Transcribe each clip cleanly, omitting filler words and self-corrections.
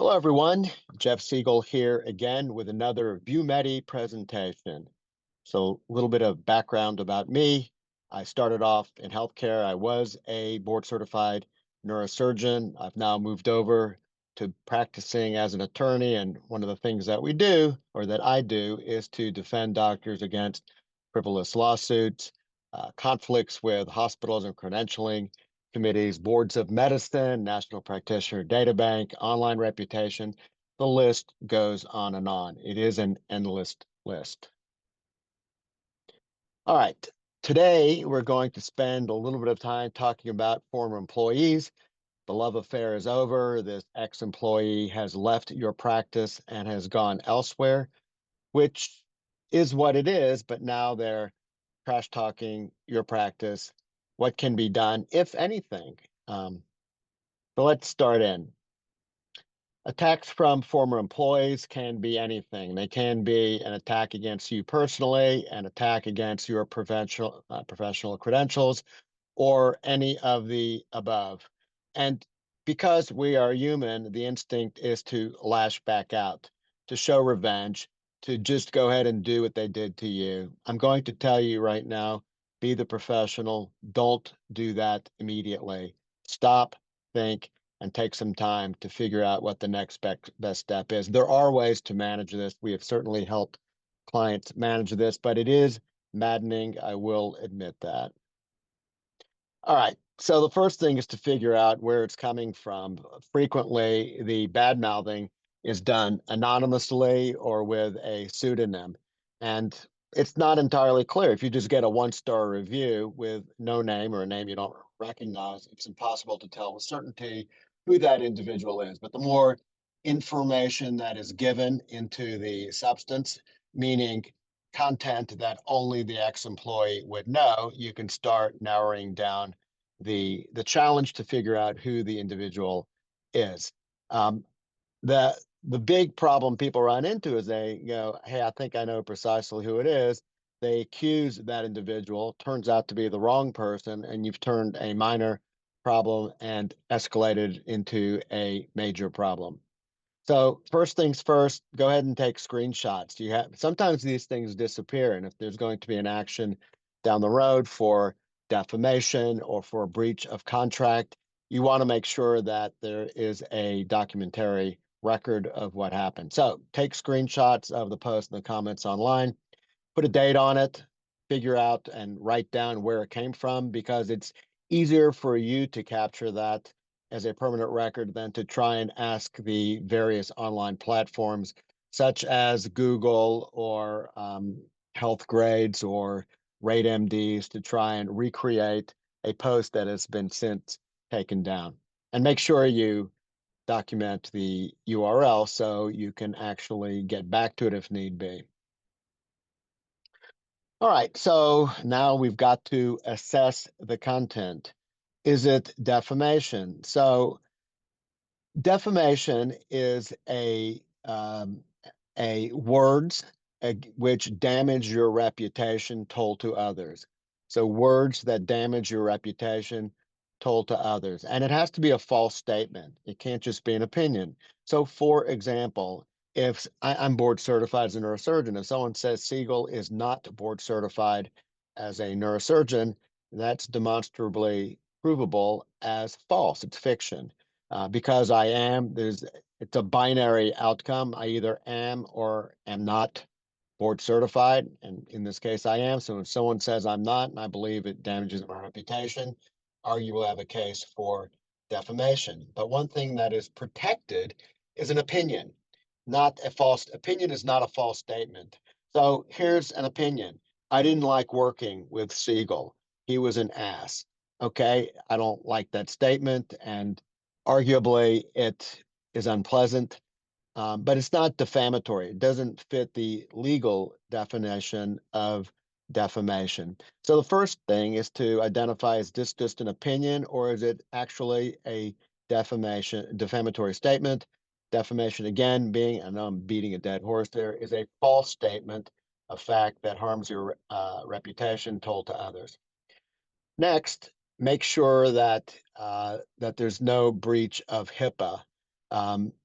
Hello, everyone. Jeff Segal here again with another ViewMedi presentation. So a little bit of background about me. I started off in healthcare. I was a board certified neurosurgeon. I've now moved over to practicing as an attorney. And one of the things that we do, or that I do, is to defend doctors against frivolous lawsuits, conflicts with hospitals and credentialing committees, boards of medicine, National Practitioner Data Bank, online reputation. The list goes on and on. It is an endless list. All right. Today, we're going to spend a little bit of time talking about former employees. The love affair is over. This ex-employee has left your practice and has gone elsewhere, which is what it is, but now they're trash talking your practice. What can be done, if anything? So let's start in. Attacks from former employees can be anything. They can be an attack against you personally, an attack against your professional credentials, or any of the above. And because we are human, the instinct is to lash back out, to show revenge, to just go ahead and do what they did to you. I'm going to tell you right now, be the professional. Don't do that immediately. Stop, think, and take some time to figure out what the next best step is. There are ways to manage this. We have certainly helped clients manage this, but it is maddening. I will admit that. All right. So the first thing is to figure out where it's coming from. Frequently, the bad mouthing is done anonymously or with a pseudonym. And it's not entirely clear. If you just get a one-star review with no name or a name you don't recognize, it's impossible to tell with certainty who that individual is. But the more information that is given into the substance, meaning content that only the ex-employee would know, you can start narrowing down the challenge to figure out who the individual is. Um, the big problem people run into is they go, hey, I think I know precisely who it is. They accuse that individual, turns out to be the wrong person, and you've turned a minor problem and escalated into a major problem. So first things first, go ahead and take screenshots. You have sometimes these things disappear, and if there's going to be an action down the road for defamation or for a breach of contract, you want to make sure that there is a documentary record of what happened. So take screenshots of the post and the comments online, put a date on it, figure out and write down where it came from, because it's easier for you to capture that as a permanent record than to try and ask the various online platforms such as Google or Health Grades or Rate MDs to try and recreate a post that has been since taken down. And make sure you document the URL so you can actually get back to it if need be. All right, so now we've got to assess the content. Is it defamation? So defamation is a words which damage your reputation told to others. So words that damage your reputation told to others. And it has to be a false statement. It can't just be an opinion. So for example, if I'm board certified as a neurosurgeon, if someone says Segal is not board certified as a neurosurgeon, that's demonstrably provable as false. It's fiction. Because I am, it's a binary outcome. I either am or am not board certified, and in this case, I am. So if someone says I'm not, and I believe it damages my reputation, arguably I have a case for defamation. But one thing that is protected is an opinion, not a false opinion is not a false statement. So here's an opinion. I didn't like working with Segal. He was an ass. Okay, I don't like that statement, and arguably it is unpleasant, but it's not defamatory. It doesn't fit the legal definition of defamation. So the first thing is to identify, is this just an opinion or is it actually a defamatory statement? Defamation, again, being, I know I'm beating a dead horse there, is a false statement, a fact that harms your reputation told to others. Next, make sure that that there's no breach of HIPAA.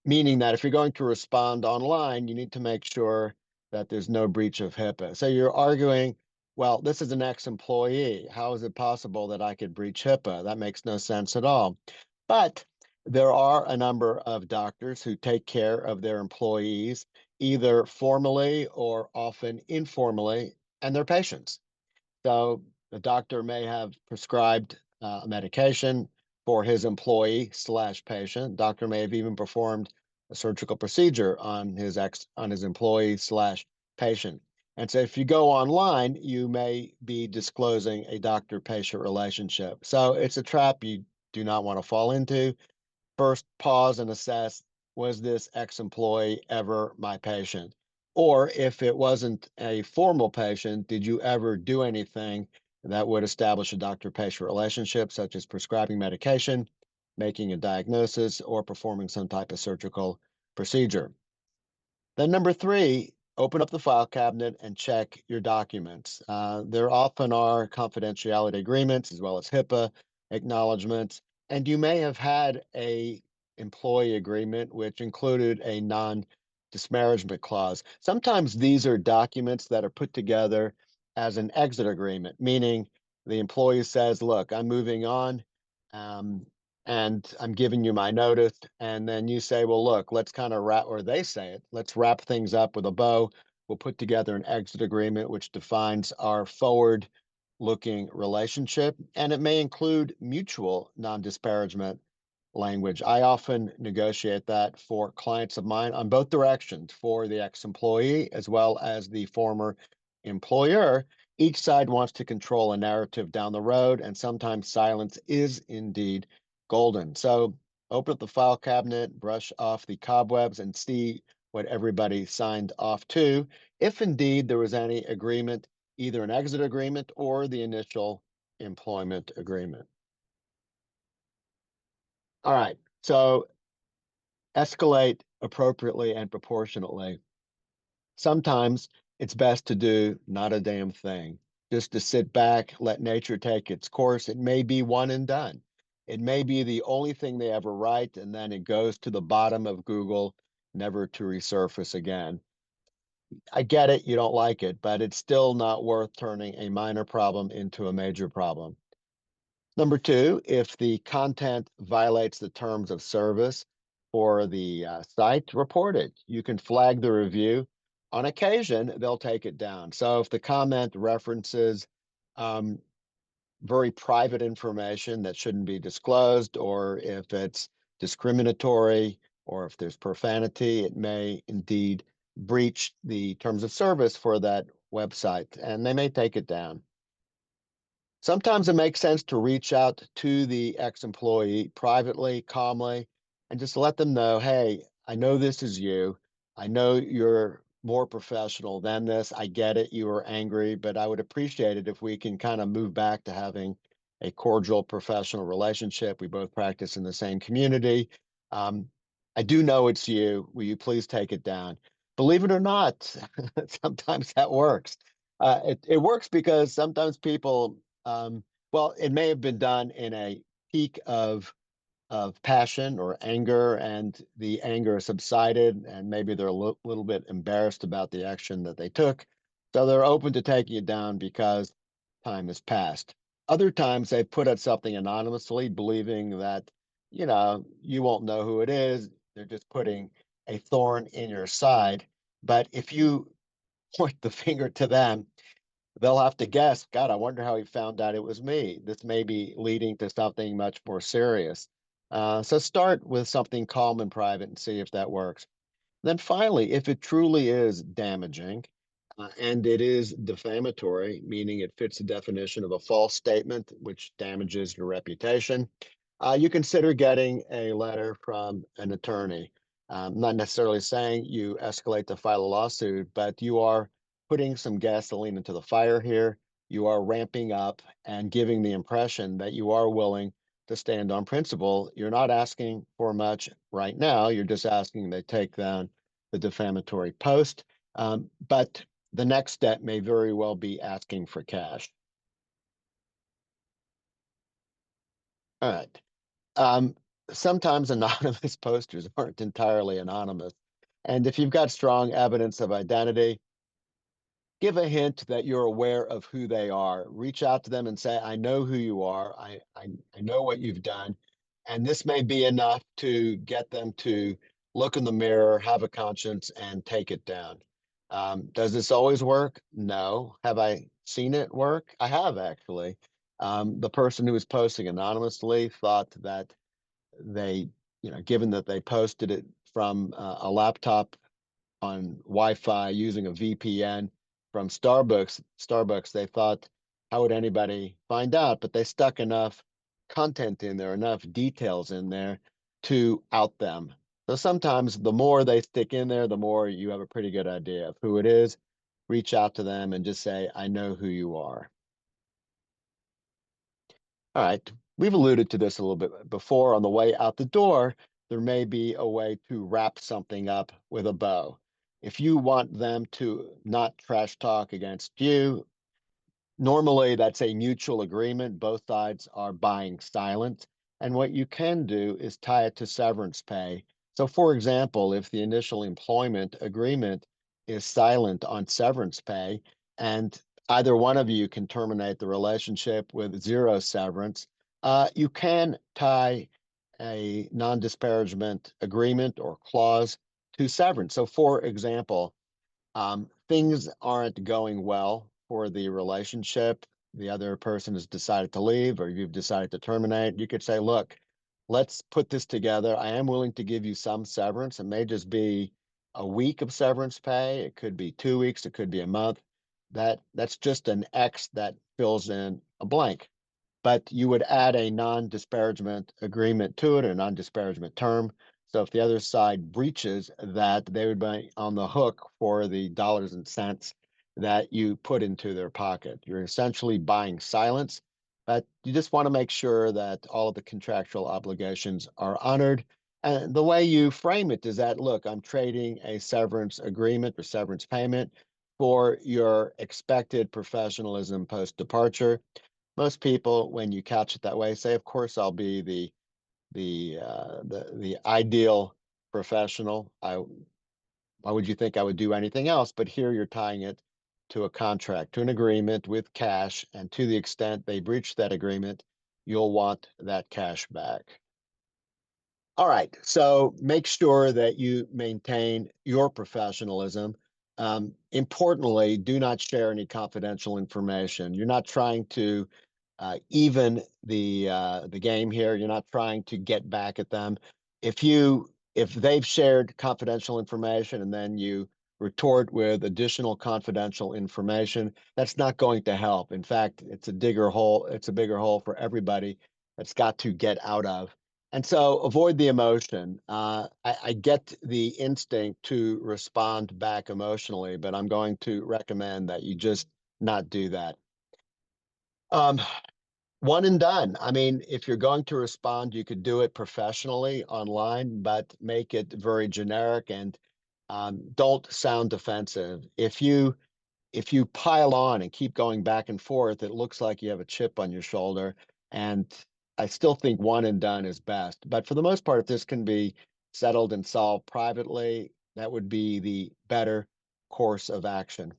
meaning that if you're going to respond online, you need to make sure that there's no breach of HIPAA. So you're arguing, well, this is an ex-employee. How is it possible that I could breach HIPAA? That makes no sense at all. But there are a number of doctors who take care of their employees, either formally or often informally, and their patients. So the doctor may have prescribed a medication for his employee slash patient. Doctor may have even performed a surgical procedure on his employee slash patient. And so if you go online, you may be disclosing a doctor-patient relationship. So it's a trap you do not want to fall into. First, pause and assess, was this ex-employee ever my patient? Or if it wasn't a formal patient, did you ever do anything that would establish a doctor-patient relationship, such as prescribing medication, making a diagnosis, or performing some type of surgical procedure? Then number three, open up the file cabinet and check your documents. There often are confidentiality agreements as well as HIPAA acknowledgments, and you may have had a employee agreement which included a non-disparagement clause. Sometimes these are documents that are put together as an exit agreement, meaning the employee says, look, I'm moving on. Um, and I'm giving you my notice. And then you say, well, look, let's kind of wrap, or they say it, let's wrap things up with a bow. We'll put together an exit agreement which defines our forward looking relationship. And it may include mutual non disparagement language. I often negotiate that for clients of mine on both directions, for the ex employee as well as the former employer. Each side wants to control a narrative down the road, and sometimes silence is indeed golden. So open up the file cabinet, brush off the cobwebs, and see what everybody signed off to, if indeed there was any agreement, either an exit agreement or the initial employment agreement. All right, so escalate appropriately and proportionately. Sometimes it's best to do not a damn thing, just to sit back, let nature take its course. It may be one and done. It may be the only thing they ever write, and then it goes to the bottom of Google, never to resurface again. I get it, you don't like it, but it's still not worth turning a minor problem into a major problem. Number two, if the content violates the terms of service for the site, report it. You can flag the review. On occasion, they'll take it down. So if the comment references um, very private information that shouldn't be disclosed, or if it's discriminatory, or if there's profanity, it may indeed breach the terms of service for that website, and they may take it down. Sometimes it makes sense to reach out to the ex-employee privately, calmly, and just let them know, hey, I know this is you. I know you're more professional than this. I get it. You were angry, but I would appreciate it if we can kind of move back to having a cordial professional relationship. We both practice in the same community. Um, I do know it's you. Will you please take it down? Believe it or not, sometimes that works. It works because sometimes people well, it may have been done in a peak of passion or anger, and the anger subsided, and maybe they're a little bit embarrassed about the action that they took. So they're open to taking it down because time has passed. Other times they put out something anonymously, believing that, you won't know who it is. They're just putting a thorn in your side. But if you point the finger to them, they'll have to guess, God, I wonder how he found out it was me. This may be leading to something much more serious. So start with something calm and private and see if that works. Then finally, if it truly is damaging and it is defamatory, meaning it fits the definition of a false statement, which damages your reputation, you consider getting a letter from an attorney. Not necessarily saying you escalate to file a lawsuit, but you are putting some gasoline into the fire here. You are ramping up and giving the impression that you are willing to stand on principle. You're not asking for much right now. You're just asking they take down the defamatory post. But the next step may very well be asking for cash. All right. Um, sometimes anonymous posters aren't entirely anonymous. And if you've got strong evidence of identity, give a hint that you're aware of who they are. Reach out to them and say, I know who you are. I know what you've done. And this may be enough to get them to look in the mirror, have a conscience, and take it down. Does this always work? No. Have I seen it work? I have actually. The person who was posting anonymously thought that they, given that they posted it from a laptop on Wi-Fi using a VPN from Starbucks, they thought, how would anybody find out? But they stuck enough content in there, enough details in there to out them. So sometimes the more they stick in there, the more you have a pretty good idea of who it is. Reach out to them and just say, I know who you are. All right. We've alluded to this a little bit before. On the way out the door, there may be a way to wrap something up with a bow. If you want them to not trash talk against you, normally that's a mutual agreement. Both sides are buying silence. And what you can do is tie it to severance pay. So, for example, if the initial employment agreement is silent on severance pay, and either one of you can terminate the relationship with zero severance, you can tie a non disparagement agreement or clause to severance. So, for example, things aren't going well for the relationship. The other person has decided to leave, or you've decided to terminate. You could say, look, let's put this together. I am willing to give you some severance. It may just be a week of severance pay. It could be 2 weeks. It could be a month. That's just an X that fills in a blank, but you would add a non-disparagement agreement to it, a non-disparagement term. So if the other side breaches that, they would be on the hook for the dollars and cents that you put into their pocket. You're essentially buying silence, but you just want to make sure that all of the contractual obligations are honored. And the way you frame it is that, look, I'm trading a severance agreement or severance payment for your expected professionalism post departure. Most people, when you couch it that way, say, "Of course, I'll be the ideal professional. Why would you think I would do anything else?" But here you're tying it to a contract, to an agreement with cash, and to the extent they breach that agreement, you'll want that cash back. All right. So make sure that you maintain your professionalism. Importantly, do not share any confidential information. You're not trying to even the game here. You're not trying to get back at them. If they've shared confidential information and then you retort with additional confidential information, that's not going to help. In fact, it's a digger hole. It's a bigger hole for everybody that's got to get out of. And so avoid the emotion. I get the instinct to respond back emotionally, but I'm going to recommend that you just not do that. Um, One and done. I mean, if you're going to respond, you could do it professionally online, but make it very generic and don't sound defensive. If you pile on and keep going back and forth, it looks like you have a chip on your shoulder. And I still think one and done is best. But for the most part, if this can be settled and solved privately, that would be the better course of action.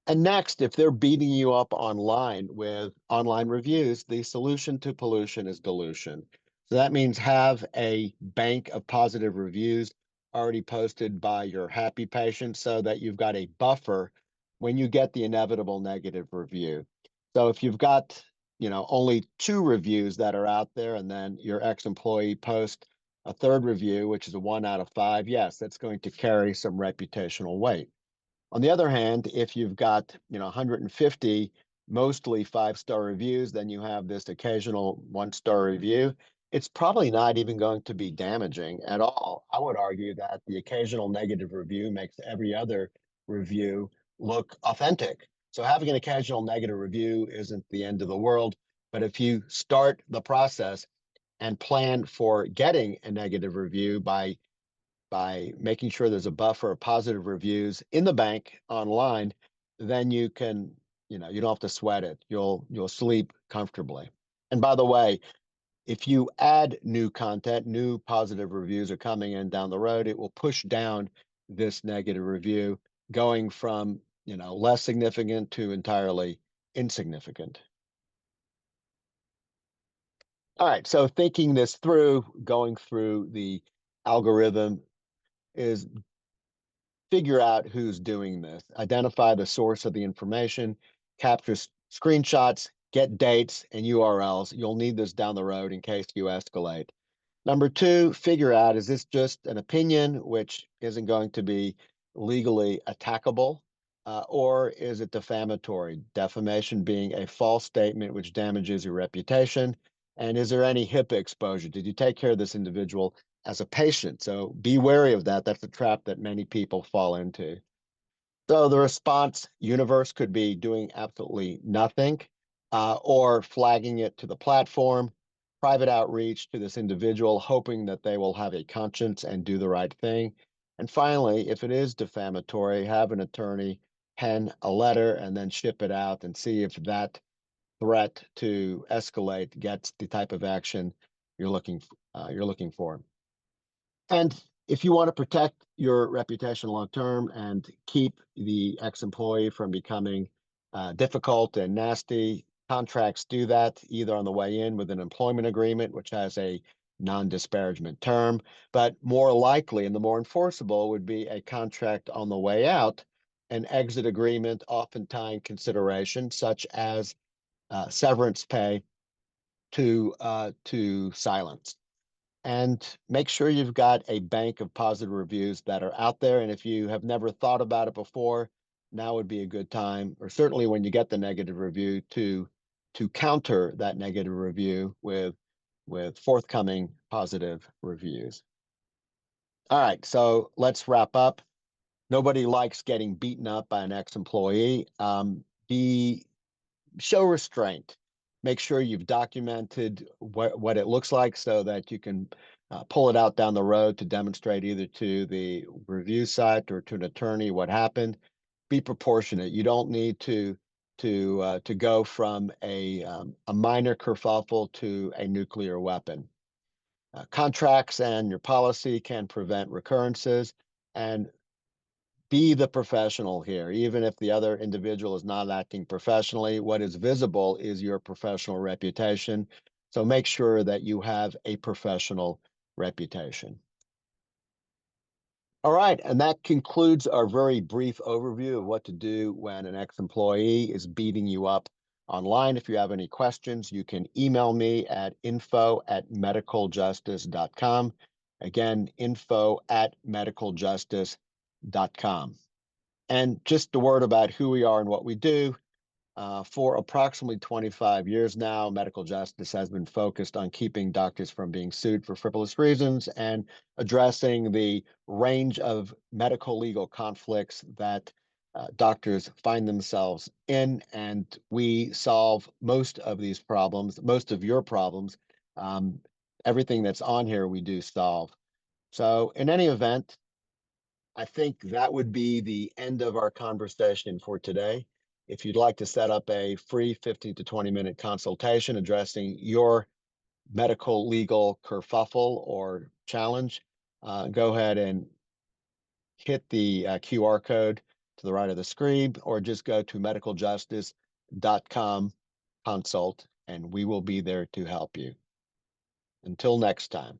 And next, if they're beating you up online with online reviews, the solution to pollution is dilution. So that means have a bank of positive reviews already posted by your happy patients so that you've got a buffer when you get the inevitable negative review. So if you've got, only 2 reviews that are out there and then your ex-employee post a third review, which is a 1 out of 5, yes, that's going to carry some reputational weight. On the other hand, if you've got, 150 mostly 5-star reviews, then you have this occasional 1-star review. It's probably not even going to be damaging at all. I would argue that the occasional negative review makes every other review look authentic. So having an occasional negative review isn't the end of the world. But if you start the process and plan for getting a negative review by making sure there's a buffer of positive reviews in the bank online, then you can, you don't have to sweat it. You'll sleep comfortably. And by the way, If you add new content, new positive reviews are coming in down the road, it will push down this negative review, going from, less significant to entirely insignificant. All right, so thinking this through, going through the algorithm is figure out who's doing this, identify the source of the information, capture screenshots, get dates and URLs. You'll need this down the road in case you escalate. Number two, figure out, is this just an opinion which isn't going to be legally attackable, or is it defamatory? Defamation being a false statement which damages your reputation. And is there any HIPAA exposure? Did you take care of this individual as a patient? So be wary of that. That's a trap that many people fall into. So the response universe could be doing absolutely nothing, or flagging it to the platform, private outreach to this individual, hoping that they will have a conscience and do the right thing. And finally, if it is defamatory, have an attorney pen a letter and then ship it out and see if that threat to escalate gets the type of action you're looking for. And if you want to protect your reputation long term and keep the ex-employee from becoming difficult and nasty, contracts do that either on the way in with an employment agreement, which has a non-disparagement term, but more likely and the more enforceable would be a contract on the way out, an exit agreement, oftentimes consideration such as severance pay to silence. And make sure you've got a bank of positive reviews that are out there. And if you have never thought about it before, now would be a good time, or certainly when you get the negative review, to counter that negative review with forthcoming positive reviews. All right, so let's wrap up. Nobody likes getting beaten up by an ex-employee. Be Show restraint. Make sure you've documented what it looks like so that you can pull it out down the road to demonstrate either to the review site or to an attorney what happened. Be proportionate. You don't need to go from a minor kerfuffle to a nuclear weapon. Contracts and your policy can prevent recurrences, and be the professional here. Even if the other individual is not acting professionally, what is visible is your professional reputation. So make sure that you have a professional reputation. All right, and that concludes our very brief overview of what to do when an ex-employee is beating you up online. If you have any questions, you can email me at info@medicaljustice.com. Again, info@medicaljustice.com. And just a word about who we are and what we do. For approximately 25 years now, medical justice has been focused on keeping doctors from being sued for frivolous reasons and addressing the range of medical legal conflicts that doctors find themselves in. And we solve most of these problems, most of your problems. Everything that's on here, we do solve. So in any event, I think that would be the end of our conversation for today. If you'd like to set up a free 15 to 20-minute consultation addressing your medical legal kerfuffle or challenge, go ahead and hit the QR code to the right of the screen, or just go to medicaljustice.com consult, and we will be there to help you. Until next time.